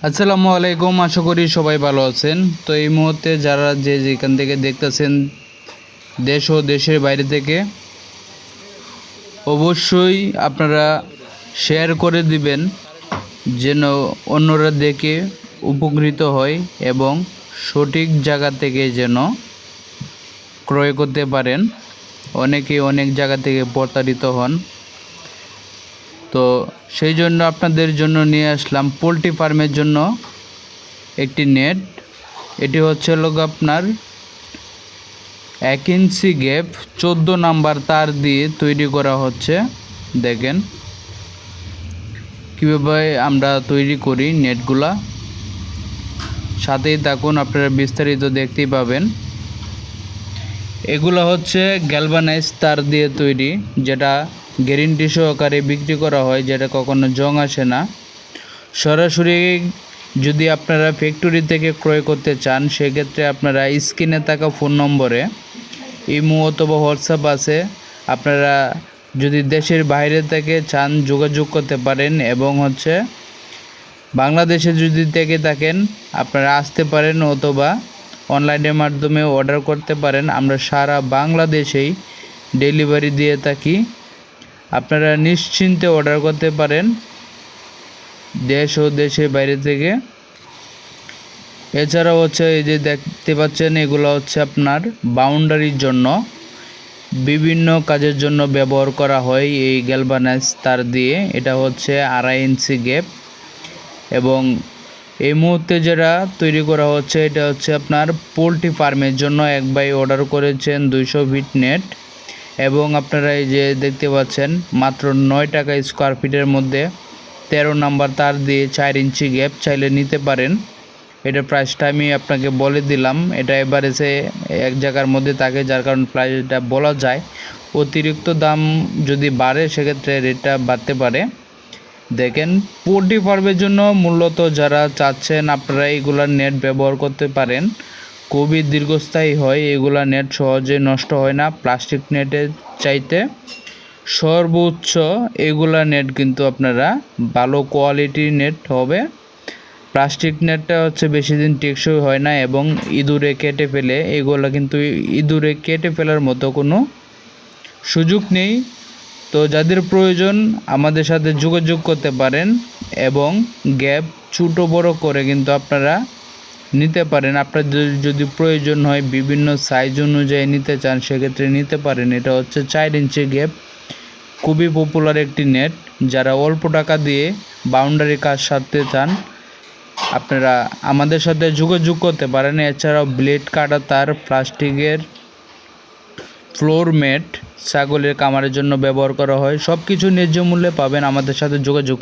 আসসালামু আলাইকুম, আশা করি সবাই ভালো আছেন। তো এই মুহূর্তে যারা যেখান থেকে দেখতেছেন, দেশ ও দেশের বাইরে থেকে, অবশ্যই আপনারা শেয়ার করে দিবেন যেন অন্যরা দেখে উপকৃত হয় এবং সঠিক জায়গা থেকে যেন ক্রয় করতে পারেন। অনেকেই অনেক জায়গা থেকে প্রতারিত হন। তো সেই জন্য আপনাদের জন্য নিয়ে আসলাম পোলট্রি ফার্মের জন্য একটি নেট। এটি হচ্ছে আপনার 1 ইঞ্চি গ্যাপ 14 নাম্বার তার দিয়ে তৈরি করা হচ্ছে। দেখেন কীভাবে আমরা তৈরি করি নেটগুলা, সাথেই থাকুন, আপনারা বিস্তারিত দেখতেই পাবেন। এগুলো হচ্ছে গ্যালভানাইজ তার দিয়ে তৈরি, যেটা গ্যারেন্টি সহকারে বিক্রি করা হয়, যেটা কখনো জং আসে না। সরাসরি যদি আপনারা ফ্যাক্টরি থেকে ক্রয় করতে চান, সেক্ষেত্রে আপনারা স্ক্রিনে থাকা ফোন নম্বরে ইমো অথবা হোয়াটসঅ্যাপ আছে, আপনারা যদি দেশের বাইরে থেকে চান যোগাযোগ করতে পারেন। এবং বাংলাদেশে যদি থেকে থাকেন আপনারা আসতে পারেন অথবা অনলাইনের মাধ্যমে অর্ডার করতে পারেন। আমরা সারা বাংলাদেশেই ডেলিভারি দিয়ে থাকি, আপনারা নিশ্চিন্তে অর্ডার করতে পারেন দেশ ও দেশের বাইরে থেকে। এছাড়াও এই যে দেখতে পাচ্ছেন, এগুলো আপনার বাউন্ডারির জন্য, বিভিন্ন কাজের জন্য ব্যবহার করা হয় এই গ্যালভানাইজ তার দিয়ে। এটা 2.5 ইঞ্চি গ্যাপ। এবং এই মুহূর্তে যেটা তৈরি করা হচ্ছে, এটা আপনার পোলট্রি ফার্মের জন্য এক ভাই অর্ডার করেছেন 200 ফিট নেট। এবং আপনারা এই যে দেখতে পাচ্ছেন, মাত্র 9 টাকা স্কোয়ার ফিটের মধ্যে 13 নাম্বার তার দিয়ে 4 ইঞ্চি গ্যাপ চাইলে নিতে পারেন। এটা প্রাইসটা আমি আপনাকে বলে দিলাম। এটা এভারেজে এক জায়গার মধ্যে থাকে, যার কারণে প্রাইসটা বলা যায়। অতিরিক্ত দাম যদি বাড়ে সেক্ষেত্রে রেটটা বাড়তে পারে। দেখেন, পোলট্রি ফার্মের জন্য মূলত যারা চাচ্ছেন আপনারা এইগুলার নেট ব্যবহার করতে পারেন, খুবই দীর্ঘস্থায়ী হয়। এগুলা নেট সহজে নষ্ট হয় না। প্লাস্টিক নেটের চাইতে সর্বোচ্চ এগুলা নেট কিন্তু আপনারা ভালো কোয়ালিটির নেট হবে। প্লাস্টিক নেটটা বেশি দিন টেকসই হয় না এবং ইঁদুরে কেটে ফেলে। এগুলো কিন্তু ইঁদুরে কেটে ফেলার মতো কোনো সুযোগ নেই। তো যাদের প্রয়োজন আমাদের সাথে যোগাযোগ করতে পারেন এবং গ্যাপ ছোটো বড় করে কিন্তু আপনারা নিতে পারেন। আপনাদের যদি প্রয়োজন হয় বিভিন্ন সাইজ অনুযায়ী নিতে চান, সেক্ষেত্রে নিতে পারেন। এটা 4 ইঞ্চি গ্যাপ, খুবই পপুলার একটি নেট। যারা অল্প টাকা দিয়ে বাউন্ডারি কাজ সারতে চান আপনারা আমাদের সাথে যোগাযোগ করতে পারেন। এছাড়াও ব্লেড কাটা তার, প্লাস্টিকের ফ্লোর ম্যাট ছাগলের কামারের জন্য ব্যবহার করা হয়। সব কিছু ন্যায্য মূল্যে পাবেন। আমাদের সাথে যোগাযোগ